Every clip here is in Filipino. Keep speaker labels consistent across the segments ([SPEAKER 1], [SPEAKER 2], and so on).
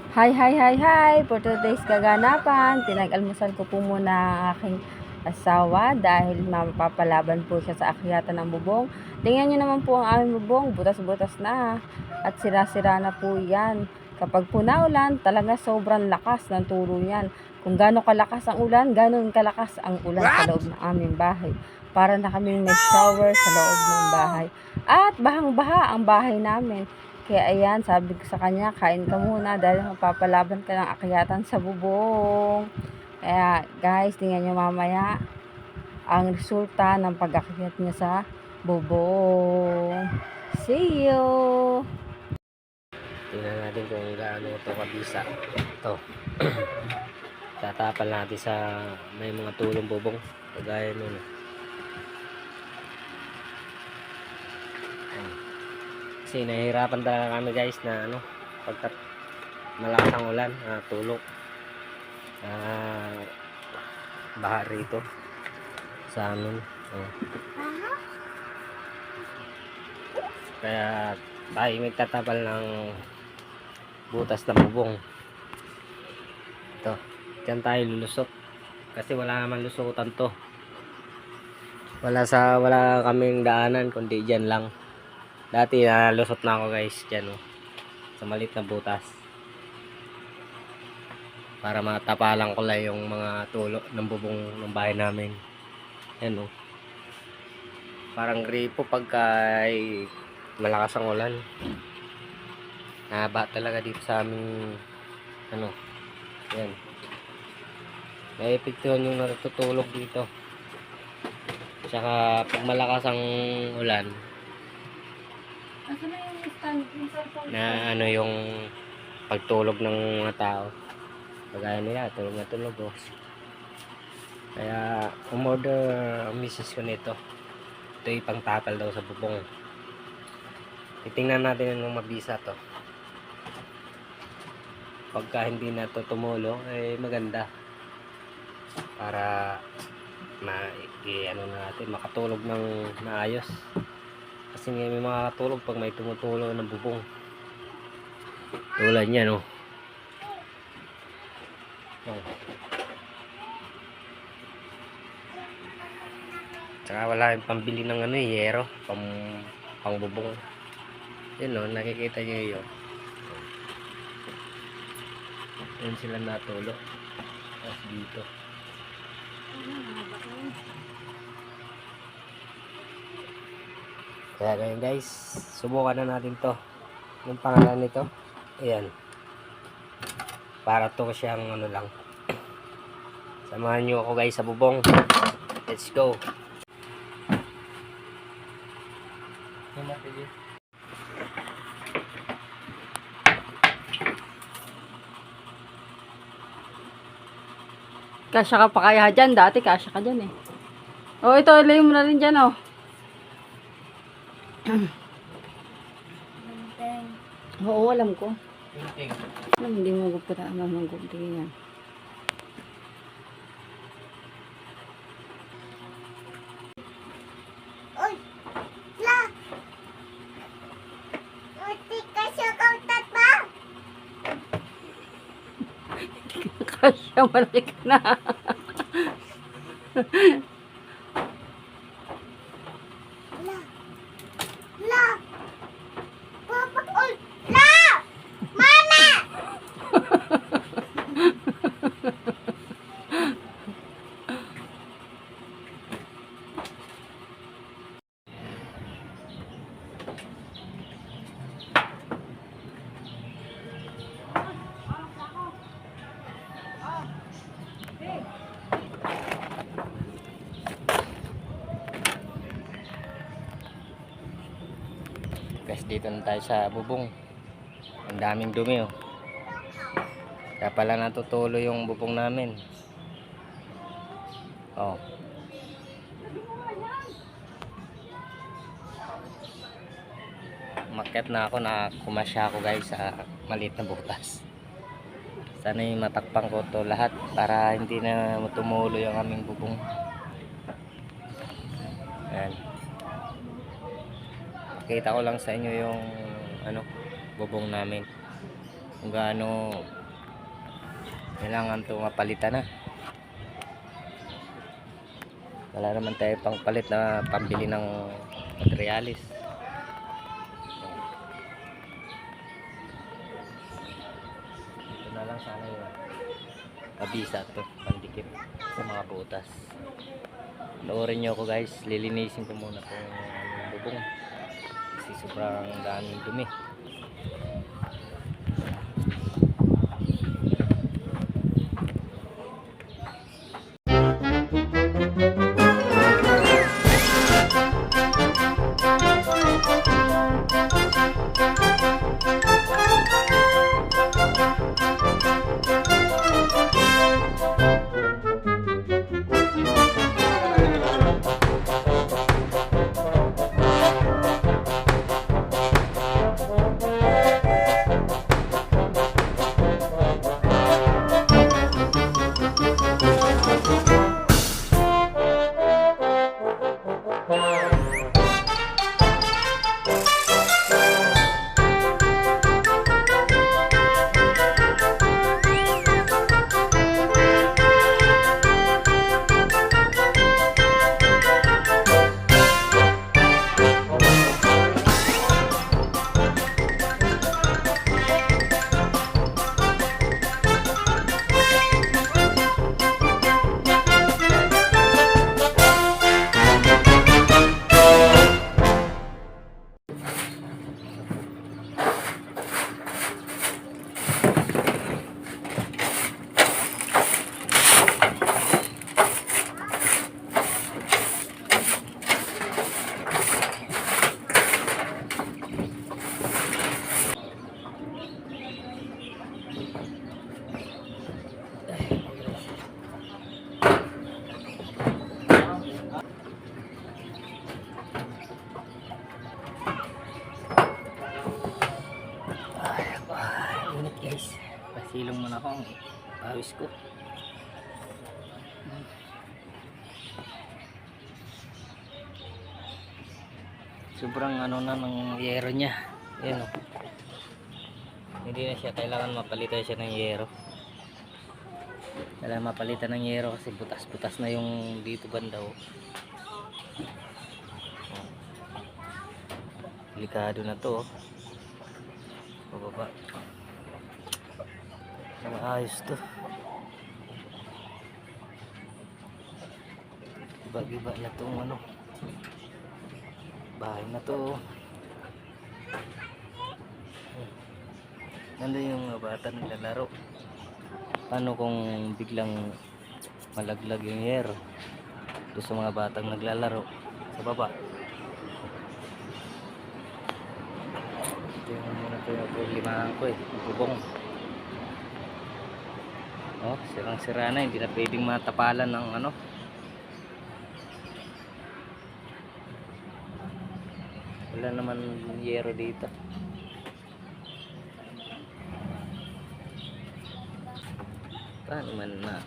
[SPEAKER 1] Hi, hi, hi, hi! For today's kaganapan, tinag-almusal ko po muna ang aking asawa dahil mapapalaban po siya sa akyatan ng bubong. Tingnan nyo naman po ang aming bubong, butas-butas na at sira-sira na po yan. Kapag po naulan, talaga sobrang lakas ng tulo yan. Kung gaano kalakas ang ulan, ganon kalakas ang ulan sa loob ng aming bahay. Para na kami may shower sa loob ng bahay. At bahang-baha ang bahay namin. Kaya ayan, sabi ko sa kanya, kain ka muna dahil mapapalaban ka ng akyatan sa bubong. Kaya guys, tingnan nyo mamaya ang resulta ng pag-akyat niya sa bubong. See you!
[SPEAKER 2] Tingnan natin kung gaano ito kabisa. Ito. Tatapal natin sa may mga tulong bubong. Kagaya nun. Kasi nahihirapan talaga kami guys na pagkat malakas ang ulan, tulog. Baha rito sa amin. Kaya tayo magtatapal ng butas ng bubong. Ito, dyan tayo lulusot kasi wala naman lusutan to. Wala kaming daanan kundi dyan lang. Dati nalusot na ako guys dyan sa maliit na butas para matapalan ko lang yung mga tulo ng bubong ng bahay namin. Yan parang gripo pagka malakas ang ulan. Nahaba talaga dito sa aming yan. Naepektuhan yung natutulog dito. Tsaka pag malakas ang ulan na yung pagtulog ng mga tao, kagaya nila tulog na tulog kaya umorder ang misis ko nito. Ito yung pangtapal daw sa bubong. Titingnan natin yung mabisa to. Pagka hindi na to tumulo maganda para natin makatulog ng maayos. Kasi may makakatulog pag may tumutulo ng bubong. Tulad niya Tsaka wala yung pambili ng yero pang bubong. Yun nakikita niyo yun. Yun sila natulo. Tapos dito. Kaya ganyan guys, subukan na natin to. Yung pangalan nito, ayan. Para to siyang lang. Samahan nyo ako guys sa bubong. Let's go.
[SPEAKER 1] Kasya ka pa kaya dyan? Dati kasya ka dyan eh. Oh, ito, ilay mo na rin dyan Oo, alam ko. Alam, hindi mo gupita ng gunting yan. Kasya, malaki ka na.
[SPEAKER 2] Guys, dito na tayo sa bubong. Ang daming dumi Kaya pala natutulo yung bubong namin. Umakyat na ako, kumasya ako guys sa maliit na butas. Sana yung matakpan ko to lahat para hindi na tumulo yung aming bubong. Ayan. Pakita ko lang sa inyo yung bubong namin. Kung gaano Kailangan ito mapalitan na. Wala naman tayo pang palit na pambili ng materialis. Ito na lang sana yung kabisa to, pandikit sa mga butas. Noorin nyo ako guys, lilinisin ko muna po yung bubong kasi sobrang daming dumi. Init guys, pasilong muna ako ang pawis ko. Sobrang ano na ng yero niya. Ayan o. Hindi na siya kailangan mapalitan siya ng yero. Kailangan mapalitan ng yero kasi butas-butas na yung dito banda o. Delikado na to. Pababa. Maayos to. Iba-iba na tong ano. Bahay na to. Nandun yung mga bata naglalaro. Paano kung biglang malaglag yung yero doon sa mga batang naglalaro sa baba? Ito yung muna ito yung problemahan ko bubong. Oh, sirang-sira na, hindi na pwedeng matapalan ng ano. Wala naman yero dito. Paano man na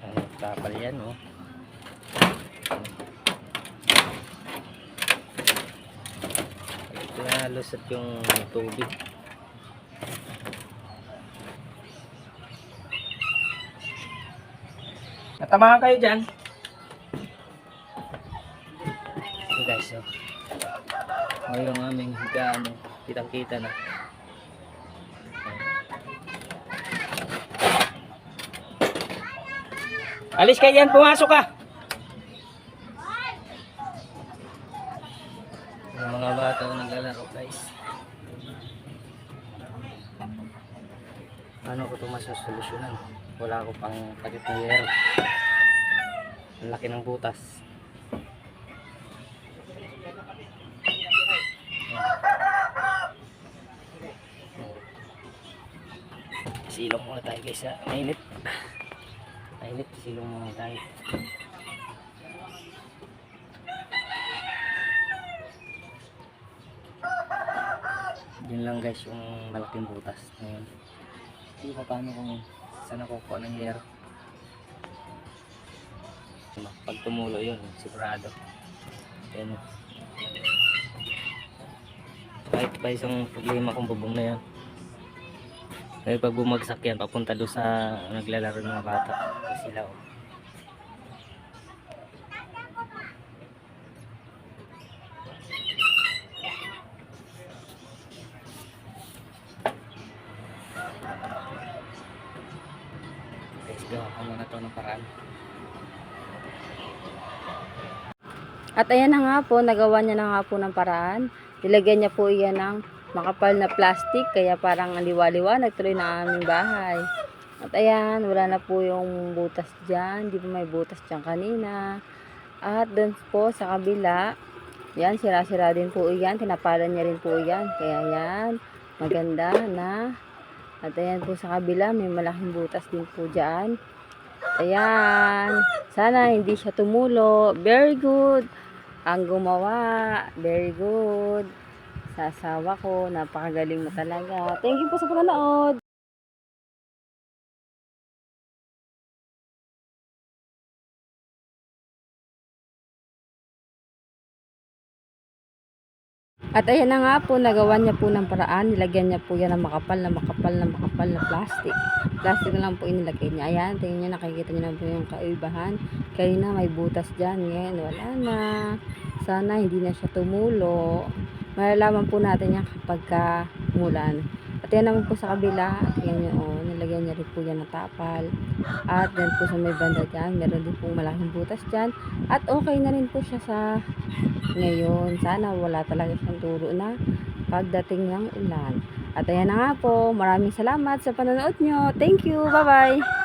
[SPEAKER 2] ang tapal yan oh. Ito na lusot yung tubig. Natamahan kayo dyan. Ito guys, oh. Ngayon ang aming higaan, kitang-kita na. Alis kayo yan, pumasok ka. Yung mga bata naglalaro guys. Paano ko ito masosolusyonan? Wala ko pang takip na yero. Ang laki ng butas. Silong muna tayo guys ha. Mainit. Mainit. Silong muna tayo. Yun lang guys yung malaking butas. Ngayon. Hindi ko paano kung saan ako kuha ng yero. Pag tumulo yun, sigurado. Yan. Kahit pa isang problema kung bubong na yan. Ay pag bumagsak yan, papunta doon sa naglalaro ng mga bata. Ito sila oh. Guys, gawa ko muna to ng paraan.
[SPEAKER 1] At ayan na nga po, nagawa niya na nga po ng paraan. Nilagyan niya po iyan ng makapal na plastic, kaya parang liwa-liwanag tuloy na aming bahay. At ayan, wala na po yung butas dyan. Di pa may butas dyan kanina. At doon po sa kabila, yan, sira-sira din po iyan. Tinapalan niya rin po iyan. Kaya yan, maganda na. At ayan po sa kabila, may malaking butas din po dyan. Ayan, sana hindi siya tumulo. Very good. Ang gumawa, very good. Sa asawa ko, napakagaling mo talaga. Thank you po sa panonood. At ayan na nga po, nagawa niya po ng paraan. Nilagyan niya po yan ng makapal na plastic. Plastic na lang po inilagay niya. Ayan, tingnan niyo, nakikita niyo na po yung kaibahan. Kanina may butas dyan. Ngayon, wala na. Sana hindi na siya tumulo. Malalaman po natin yan kapag mulan. At yan naman po sa kabila. Tingnan niyo, oh, nilagyan niya rin po yan ng tapal. At yan po sa may banda dyan, meron din po malaking butas dyan. At okay na rin po siya sa ngayon. Sana wala talaga siyang turo na pagdating ng ulan. At ayan na nga po, maraming salamat sa panonood nyo. Thank you, bye bye.